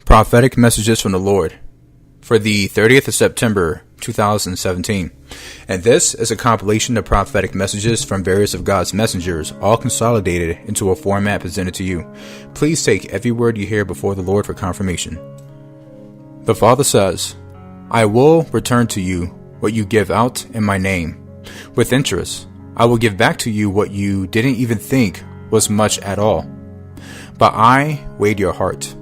Prophetic Messages from the Lord for the 30th of September 2017. And this is a compilation of prophetic messages from various of God's messengers, all consolidated into a format presented to you. Please take every word you hear before the Lord for confirmation. The Father says, I will return to you what you give out in my name. With interest, I will give back to you what you didn't even think was much at all. But I weighed your heart.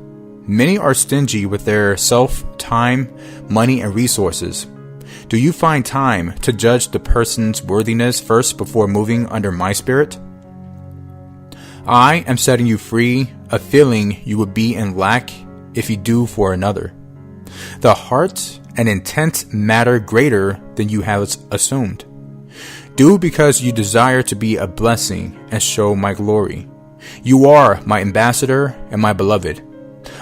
Many are stingy with their self, time, money, and resources. Do you find time to judge the person's worthiness first before moving under my spirit? I am setting you free, a feeling you would be in lack if you do for another. The heart and intent matter greater than you have assumed. Do because you desire to be a blessing and show my glory. You are my ambassador and my beloved.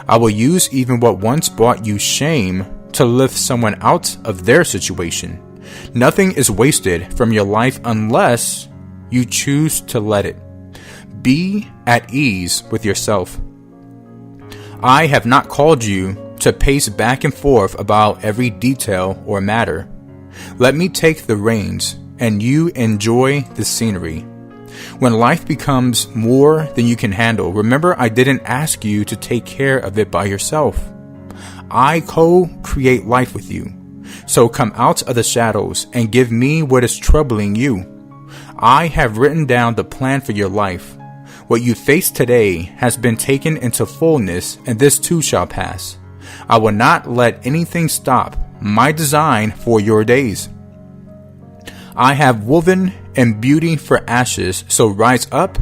I will use even what once brought you shame to lift someone out of their situation. Nothing is wasted from your life unless you choose to let it. Be at ease with yourself. I have not called you to pace back and forth about every detail or matter. Let me take the reins and you enjoy the scenery. When life becomes more than you can handle, remember I didn't ask you to take care of it by yourself. I co-create life with you. So come out of the shadows and give me what is troubling you. I have written down the plan for your life. What you face today has been taken into fullness, and this too shall pass. I will not let anything stop my design for your days. I have woven and beauty for ashes, so rise up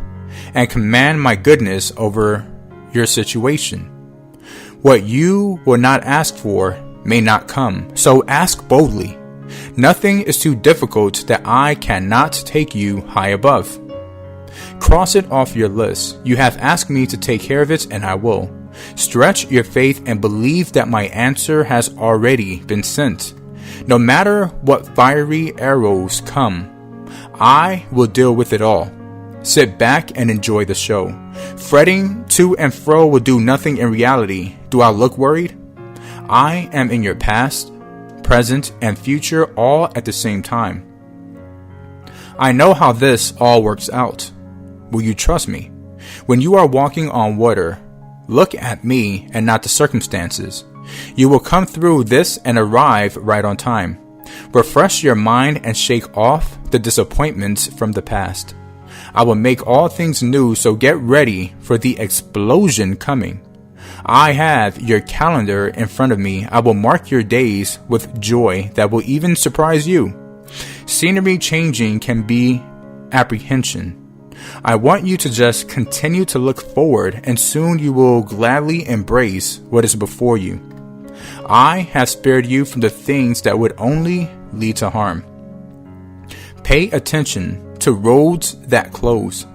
and command my goodness over your situation. What you will not ask for may not come, so ask boldly. Nothing is too difficult that I cannot take you high above. Cross it off your list. You have asked me to take care of it, and I will. Stretch your faith and believe that my answer has already been sent. No matter what fiery arrows come, I will deal with it all. Sit back and enjoy the show. Fretting to and fro will do nothing in reality. Do I look worried? I am in your past, present, and future all at the same time. I know how this all works out. Will you trust me? When you are walking on water, look at me and not the circumstances. You will come through this and arrive right on time. Refresh your mind and shake off the disappointments from the past. I will make all things new, so get ready for the explosion coming. I have your calendar in front of me. I will mark your days with joy that will even surprise you. Scenery changing can be apprehension. I want you to just continue to look forward, and soon you will gladly embrace what is before you. I have spared you from the things that would only lead to harm. Pay attention to roads that close.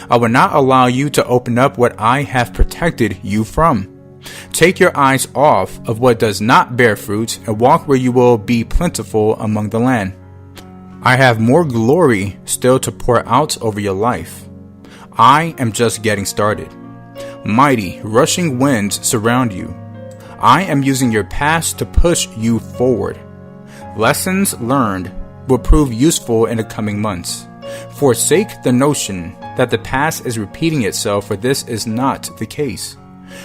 I will not allow you to open up what I have protected you from. Take your eyes off of what does not bear fruit and walk where you will be plentiful among the land. I have more glory still to pour out over your life. I am just getting started. Mighty, rushing winds surround you. I am using your past to push you forward. Lessons learned will prove useful in the coming months. Forsake the notion that the past is repeating itself, for this is not the case.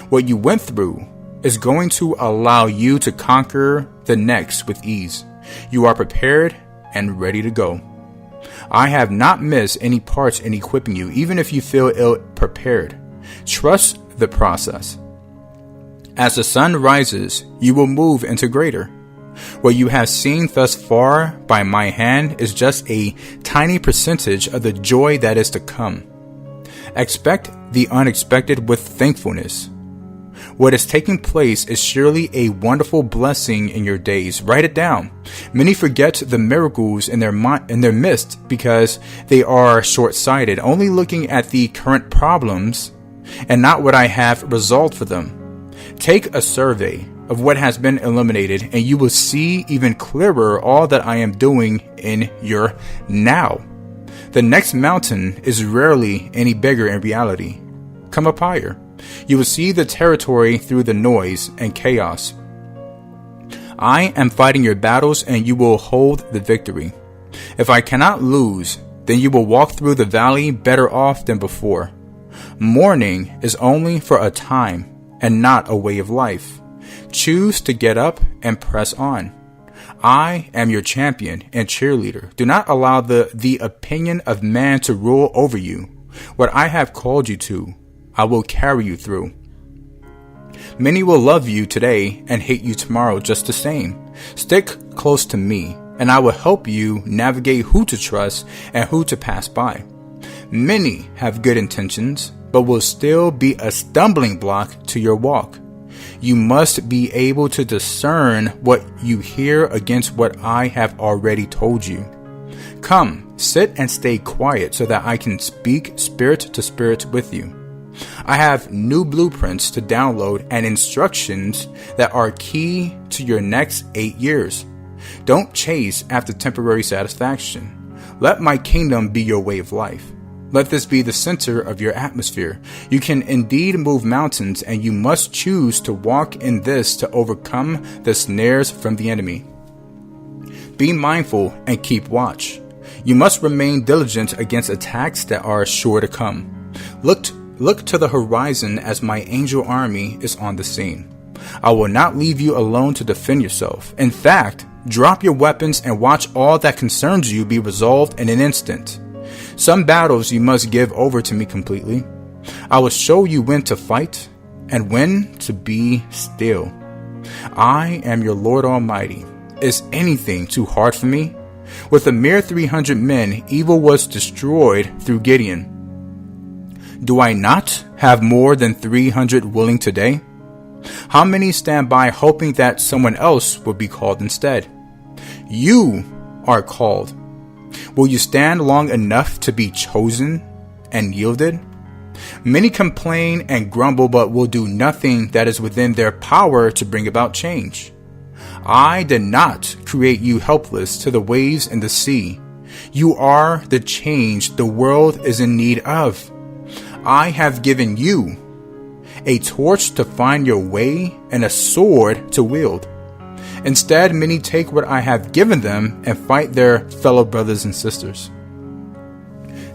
What you went through is going to allow you to conquer the next with ease. You are prepared and ready to go. I have not missed any parts in equipping you, even if you feel ill-prepared. Trust the process. As the sun rises, you will move into greater. What you have seen thus far by my hand is just a tiny percentage of the joy that is to come. Expect the unexpected with thankfulness. What is taking place is surely a wonderful blessing in your days. Write it down. Many forget the miracles in their midst because they are short-sighted, only looking at the current problems and not what I have resolved for them. Take a survey of what has been eliminated, and you will see even clearer all that I am doing in your now. The next mountain is rarely any bigger in reality. Come up higher. You will see the territory through the noise and chaos. I am fighting your battles, and you will hold the victory. If I cannot lose, then you will walk through the valley better off than before. Mourning is only for a time and not a way of life. Choose to get up and press on. I am your champion and cheerleader. Do not allow the opinion of man to rule over you. What I have called you to, I will carry you through. Many will love you today and hate you tomorrow just the same. Stick close to me, and I will help you navigate who to trust and who to pass by. Many have good intentions, but will still be a stumbling block to your walk. You must be able to discern what you hear against what I have already told you. Come, sit and stay quiet so that I can speak spirit to spirit with you. I have new blueprints to download and instructions that are key to your next 8 years. Don't chase after temporary satisfaction. Let my kingdom be your way of life. Let this be the center of your atmosphere. You can indeed move mountains, and you must choose to walk in this to overcome the snares from the enemy. Be mindful and keep watch. You must remain diligent against attacks that are sure to come. Look to the horizon as my angel army is on the scene. I will not leave you alone to defend yourself. In fact, drop your weapons and watch all that concerns you be resolved in an instant. Some battles you must give over to me completely. I will show you when to fight and when to be still. I am your Lord Almighty. Is anything too hard for me? With a mere 300 men, evil was destroyed through Gideon. Do I not have more than 300 willing today? How many stand by hoping that someone else will be called instead? You are called. Will you stand long enough to be chosen and yielded? Many complain and grumble, but will do nothing that is within their power to bring about change. I did not create you helpless to the waves and the sea. You are the change the world is in need of. I have given you a torch to find your way and a sword to wield. Instead, many take what I have given them and fight their fellow brothers and sisters.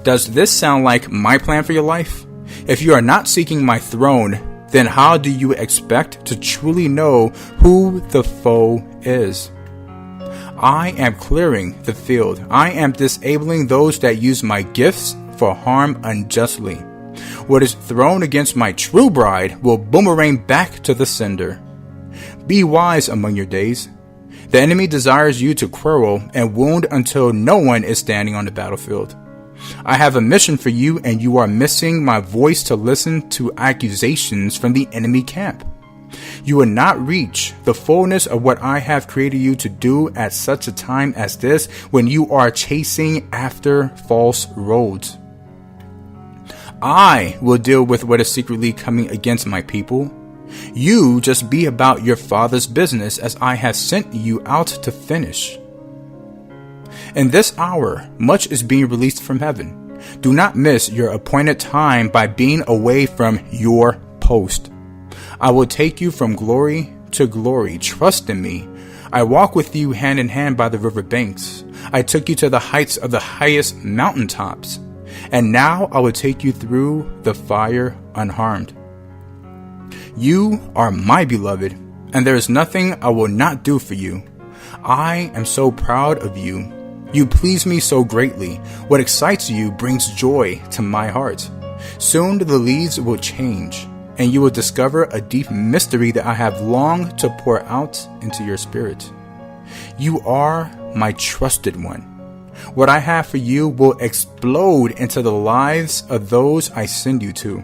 Does this sound like my plan for your life? If you are not seeking my throne, then how do you expect to truly know who the foe is? I am clearing the field. I am disabling those that use my gifts for harm unjustly. What is thrown against my true bride will boomerang back to the sender. Be wise among your days. The enemy desires you to quarrel and wound until no one is standing on the battlefield. I have a mission for you, and you are missing my voice to listen to accusations from the enemy camp. You will not reach the fullness of what I have created you to do at such a time as this, when you are chasing after false roads. I will deal with what is secretly coming against my people. You just be about your Father's business, as I have sent you out to finish. In this hour, much is being released from heaven. Do not miss your appointed time by being away from your post. I will take you from glory to glory. Trust in me. I walk with you hand in hand by the river banks. I took you to the heights of the highest mountaintops. And now I will take you through the fire unharmed. You are my beloved, and there is nothing I will not do for you. I am so proud of you. You please me so greatly. What excites you brings joy to my heart. Soon the leaves will change, and you will discover a deep mystery that I have longed to pour out into your spirit. You are my trusted one. What I have for you will explode into the lives of those I send you to.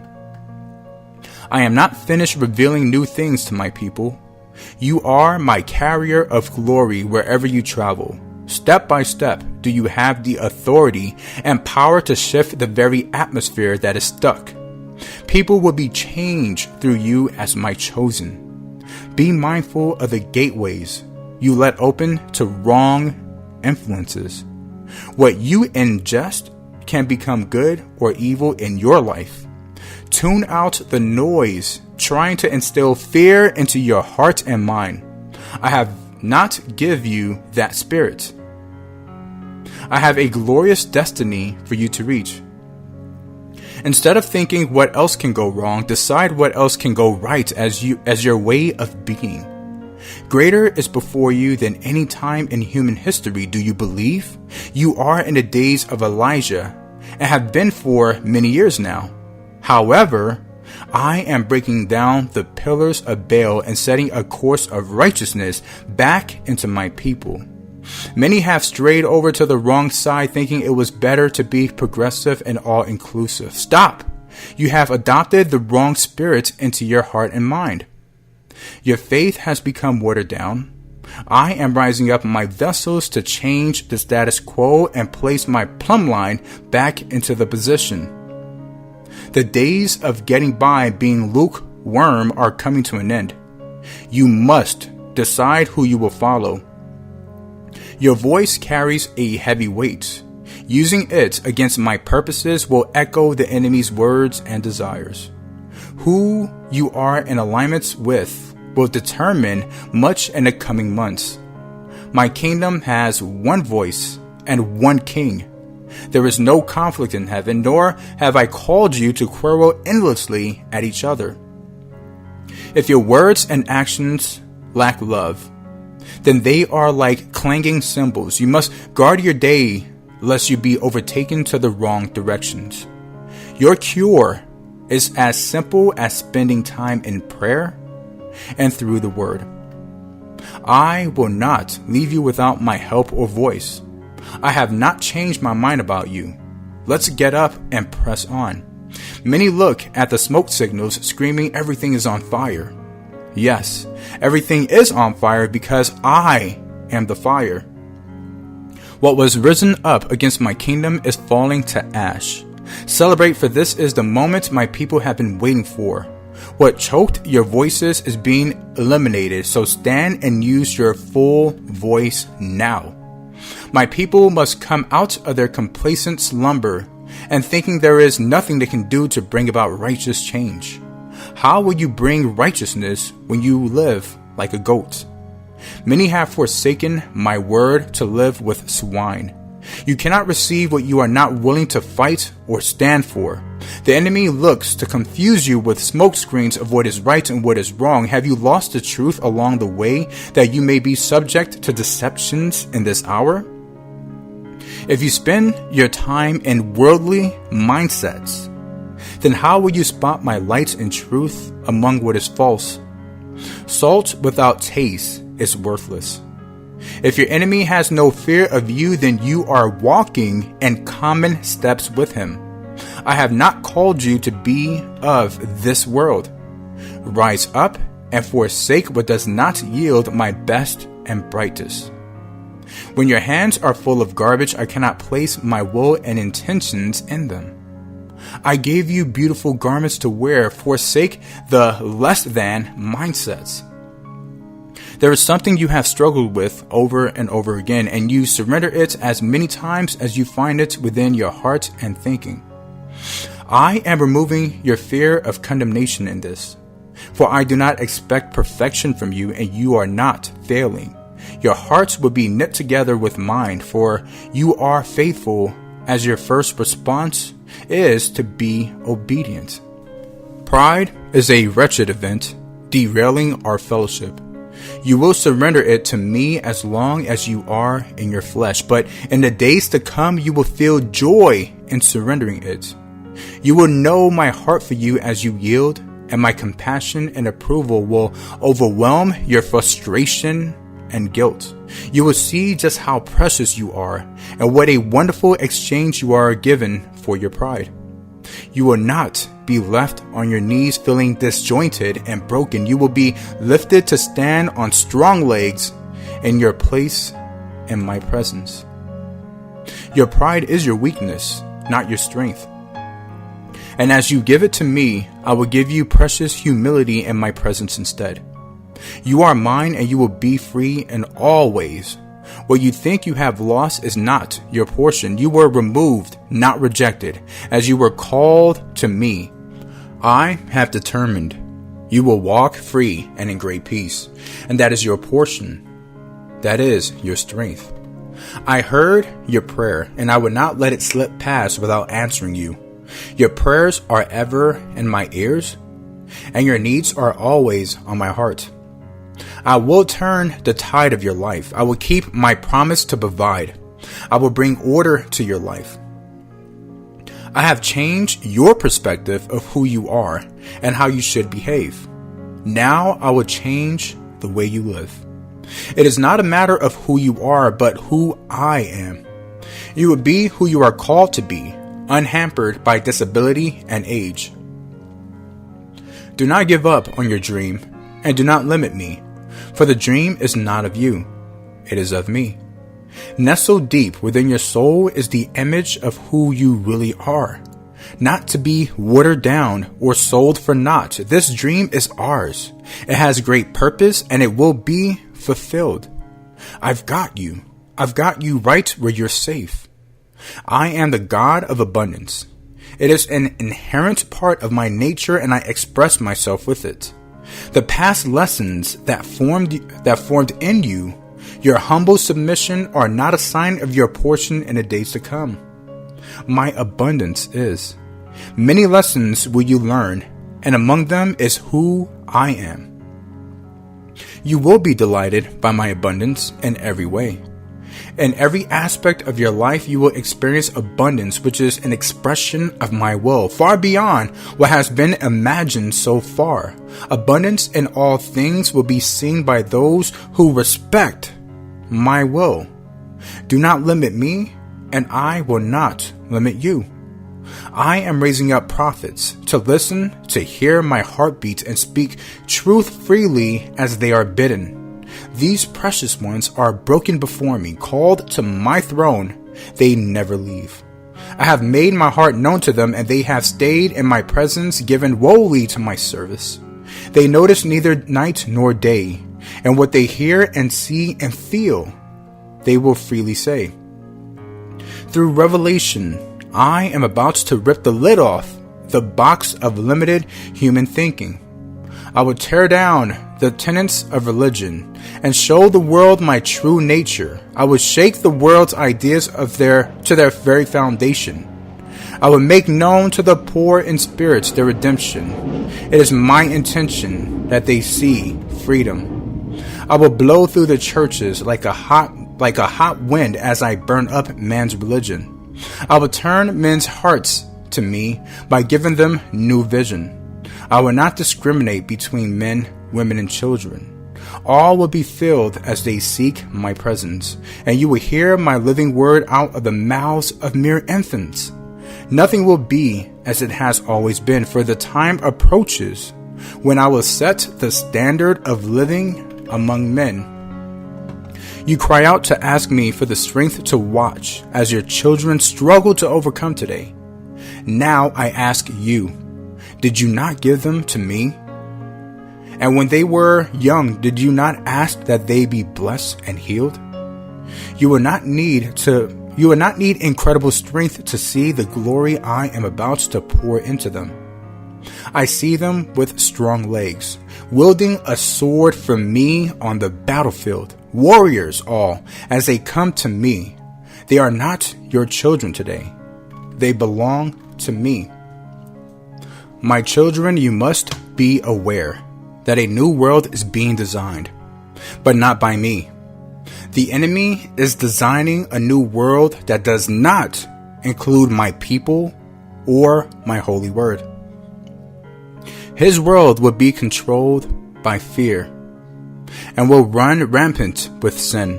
I am not finished revealing new things to my people. You are my carrier of glory wherever you travel. Step by step, do you have the authority and power to shift the very atmosphere that is stuck. People will be changed through you as my chosen. Be mindful of the gateways you let open to wrong influences. What you ingest can become good or evil in your life. Tune out the noise trying to instill fear into your heart and mind. I have not give you that spirit. I have a glorious destiny for you to reach. Instead of thinking what else can go wrong, decide what else can go right as your way of being. Greater is before you than any time in human history. Do you believe? You are in the days of Elijah and have been for many years now. However, I am breaking down the pillars of Baal and setting a course of righteousness back into my people. Many have strayed over to the wrong side, thinking it was better to be progressive and all-inclusive. Stop! You have adopted the wrong spirit into your heart and mind. Your faith has become watered down. I am rising up my vessels to change the status quo and place my plumb line back into the position. The days of getting by being lukewarm are coming to an end. You must decide who you will follow. Your voice carries a heavy weight. Using it against my purposes will echo the enemy's words and desires. Who you are in alignment with will determine much in the coming months. My kingdom has one voice and one king. There is no conflict in heaven, nor have I called you to quarrel endlessly at each other. If your words and actions lack love, then they are like clanging cymbals. You must guard your day lest you be overtaken to the wrong directions. Your cure is as simple as spending time in prayer and through the word. I will not leave you without my help or voice. I have not changed my mind about you. Let's get up and press on. Many look at the smoke signals screaming everything is on fire. Yes, everything is on fire because I am the fire. What was risen up against my kingdom is falling to ash. Celebrate, for this is the moment my people have been waiting for. What choked your voices is being eliminated, so stand and use your full voice now. My people must come out of their complacent slumber and thinking there is nothing they can do to bring about righteous change. How will you bring righteousness when you live like a goat? Many have forsaken my word to live with swine. You cannot receive what you are not willing to fight or stand for. The enemy looks to confuse you with smokescreens of what is right and what is wrong. Have you lost the truth along the way that you may be subject to deceptions in this hour? If you spend your time in worldly mindsets, then how will you spot my light and truth among what is false? Salt without taste is worthless. If your enemy has no fear of you, then you are walking in common steps with him. I have not called you to be of this world. Rise up and forsake what does not yield my best and brightest. When your hands are full of garbage, I cannot place my will and intentions in them. I gave you beautiful garments to wear. Forsake the less than mindsets. There is something you have struggled with over and over again, and you surrender it as many times as you find it within your heart and thinking. I am removing your fear of condemnation in this, for I do not expect perfection from you, and you are not failing. Your hearts will be knit together with mine, for you are faithful, as your first response is to be obedient. Pride is a wretched event, derailing our fellowship. You will surrender it to me as long as you are in your flesh, but in the days to come you will feel joy in surrendering it. You will know my heart for you as you yield, and my compassion and approval will overwhelm your frustration and guilt. You will see just how precious you are, and what a wonderful exchange you are given for your pride. You will not be left on your knees feeling disjointed and broken. You will be lifted to stand on strong legs in your place in my presence. Your pride is your weakness, not your strength. And as you give it to me, I will give you precious humility in my presence instead. You are mine, and you will be free in all ways. What you think you have lost is not your portion. You were removed, not rejected, as you were called to me. I have determined you will walk free and in great peace, and that is your portion. That is your strength. I heard your prayer, and I would not let it slip past without answering you. Your prayers are ever in my ears, and your needs are always on my heart. I will turn the tide of your life. I will keep my promise to provide. I will bring order to your life. I have changed your perspective of who you are and how you should behave. Now I will change the way you live. It is not a matter of who you are, but who I am. You will be who you are called to be, unhampered by disability and age. Do not give up on your dream, and do not limit me, for the dream is not of you, it is of me. Nestled deep within your soul is the image of who you really are, not to be watered down or sold for naught. This dream is ours. It has great purpose, and it will be fulfilled. I've got you. I've got you right where you're safe. I am the God of abundance. It is an inherent part of my nature, and I express myself with it. The past lessons that formed in you, your humble submission, are not a sign of your portion in the days to come. My abundance is. Many lessons will you learn, and among them is who I am. You will be delighted by my abundance in every way. In every aspect of your life, you will experience abundance, which is an expression of my will, far beyond what has been imagined so far. Abundance in all things will be seen by those who respect my will. Do not limit me, and I will not limit you. I am raising up prophets to listen, to hear my heartbeat, and speak truth freely as they are bidden. These precious ones are broken before me, called to my throne. They never leave. I have made my heart known to them, and they have stayed in my presence, given wholly to my service. They notice neither night nor day, and what they hear and see and feel, they will freely say. Through revelation, I am about to rip the lid off the box of limited human thinking. I will tear down the tenets of religion and show the world my true nature. I will shake the world's ideas to their very foundation. I will make known to the poor in spirit their redemption. It is my intention that they see freedom. I will blow through the churches like a hot wind as I burn up man's religion. I will turn men's hearts to me by giving them new vision. I will not discriminate between men, women, and children. All will be filled as they seek my presence, and you will hear my living word out of the mouths of mere infants. Nothing will be as it has always been, for the time approaches when I will set the standard of living among men. You cry out to ask me for the strength to watch as your children struggle to overcome today. Now I ask you, did you not give them to me? And when they were young, did you not ask that they be blessed and healed? You will not need incredible strength to see the glory I am about to pour into them. I see them with strong legs, wielding a sword from me on the battlefield. Warriors all, as they come to me. They are not your children today. They belong to me. My children, you must be aware that a new world is being designed, but not by me. The enemy is designing a new world that does not include my people or my holy word. His world will be controlled by fear and will run rampant with sin.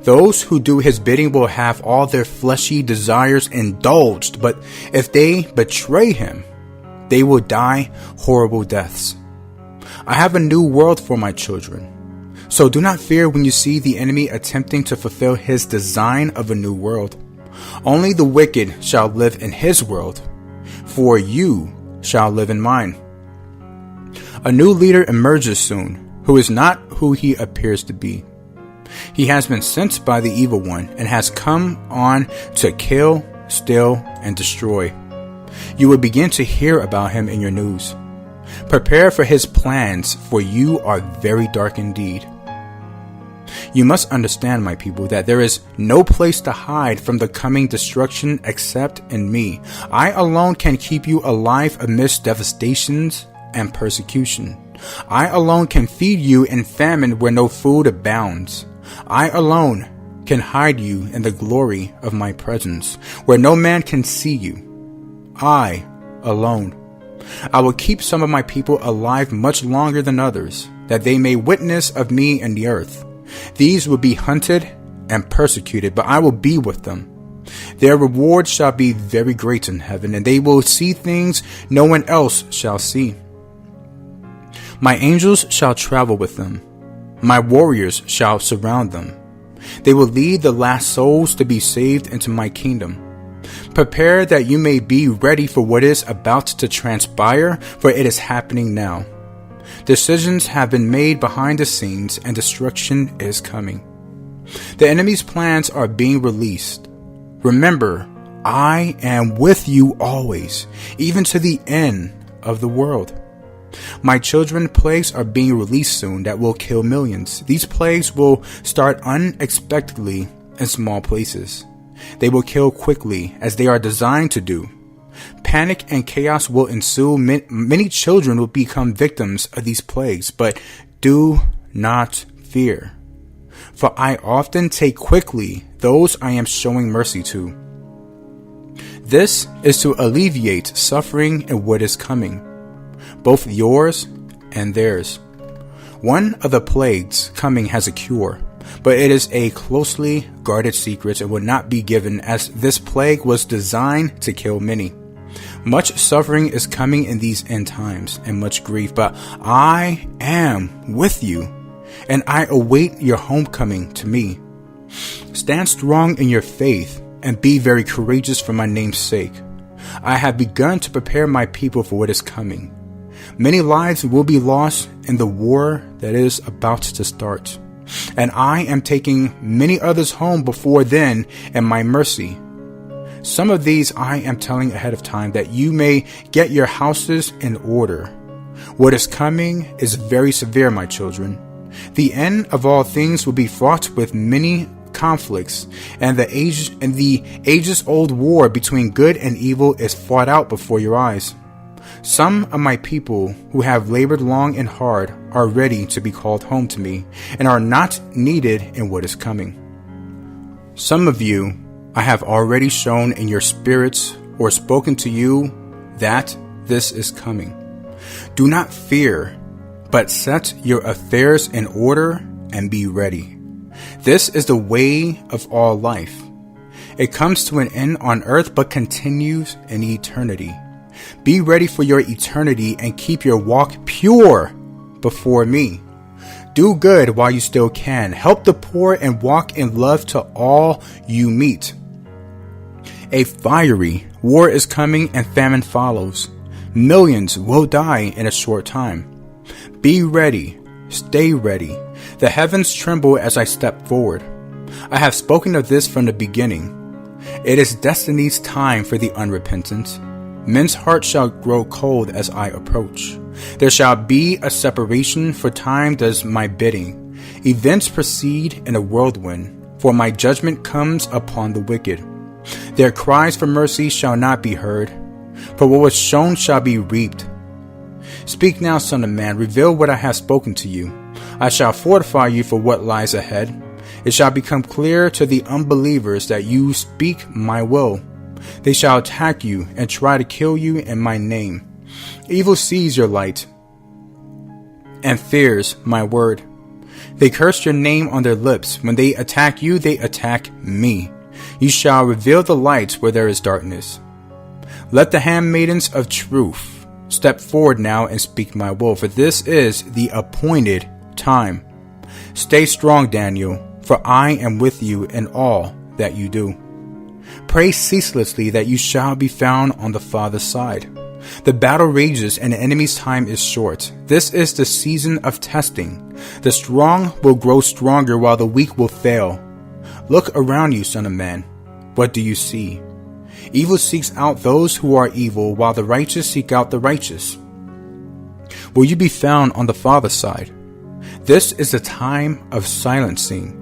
Those who do his bidding will have all their fleshy desires indulged, but if they betray him, they will die horrible deaths. I have a new world for my children, so do not fear when you see the enemy attempting to fulfill his design of a new world. Only the wicked shall live in his world, for you shall live in mine. A new leader emerges soon, who is not who he appears to be. He has been sent by the evil one and has come on to kill, steal, and destroy. You will begin to hear about him in your news. Prepare for his plans, for you are very dark indeed. You must understand, my people, that there is no place to hide from the coming destruction except in me. I alone can keep you alive amidst devastations and persecution. I alone can feed you in famine where no food abounds. I alone can hide you in the glory of my presence, where no man can see you. I alone. I will keep some of my people alive much longer than others, that they may witness of me in the earth. These will be hunted and persecuted, but I will be with them. Their reward shall be very great in heaven, and they will see things no one else shall see. My angels shall travel with them. My warriors shall surround them. They will lead the last souls to be saved into my kingdom. Prepare that you may be ready for what is about to transpire, for it is happening now. Decisions have been made behind the scenes, and destruction is coming. The enemy's plans are being released. Remember, I am with you always, even to the end of the world. My children, plagues are being released soon that will kill millions. These plagues will start unexpectedly in small places. They will kill quickly, as they are designed to do. Panic and chaos will ensue. Many children will become victims of these plagues, but do not fear. For I often take quickly those I am showing mercy to. This is to alleviate suffering in what is coming, both yours and theirs. One of the plagues coming has a cure, but it is a closely guarded secret and will not be given, as this plague was designed to kill many. Much suffering is coming in these end times, and much grief, but I am with you, and I await your homecoming to me. Stand strong in your faith, and be very courageous for my name's sake. I have begun to prepare my people for what is coming. Many lives will be lost in the war that is about to start, and I am taking many others home before then in my mercy. Some of these I am telling ahead of time, that you may get your houses in order. What is coming is very severe, my children. The end of all things will be fraught with many conflicts, and the ages-old war between good and evil is fought out before your eyes. Some of my people who have labored long and hard are ready to be called home to me, and are not needed in what is coming. Some of you I have already shown in your spirits or spoken to you that this is coming. Do not fear, but set your affairs in order and be ready. This is the way of all life. It comes to an end on earth, but continues in eternity. Be ready for your eternity and keep your walk pure before me. Do good while you still can. Help the poor and walk in love to all you meet. A fiery war is coming, and famine follows. Millions will die in a short time. Be ready. Stay ready. The heavens tremble as I step forward. I have spoken of this from the beginning. It is destiny's time for the unrepentant. Men's hearts shall grow cold as I approach. There shall be a separation, for time does my bidding. Events proceed in a whirlwind, for my judgment comes upon the wicked. Their cries for mercy shall not be heard, for what was sown shall be reaped. Speak now, son of man, reveal what I have spoken to you. I shall fortify you for what lies ahead. It shall become clear to the unbelievers that you speak my will. They shall attack you and try to kill you in my name. Evil sees your light and fears my word. They curse your name on their lips. When they attack you, they attack me. You shall reveal the light where there is darkness. Let the handmaidens of truth step forward now and speak my will, for this is the appointed time. Stay strong, Daniel, for I am with you in all that you do. Pray ceaselessly that you shall be found on the Father's side. The battle rages and the enemy's time is short. This is the season of testing. The strong will grow stronger while the weak will fail. Look around you, son of man. What do you see? Evil seeks out those who are evil, while the righteous seek out the righteous. Will you be found on the Father's side? This is the time of silencing.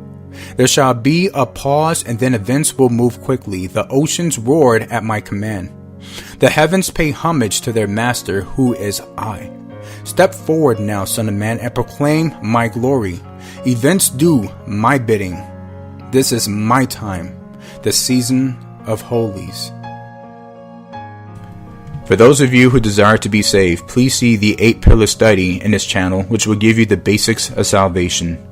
There shall be a pause, and then events will move quickly. The oceans roared at my command. The heavens pay homage to their master, who is I. Step forward now, Son of Man, and proclaim my glory. Events do my bidding. This is my time, the season of holies. For those of you who desire to be saved, please see the 8-pillar study in this channel, which will give you the basics of salvation.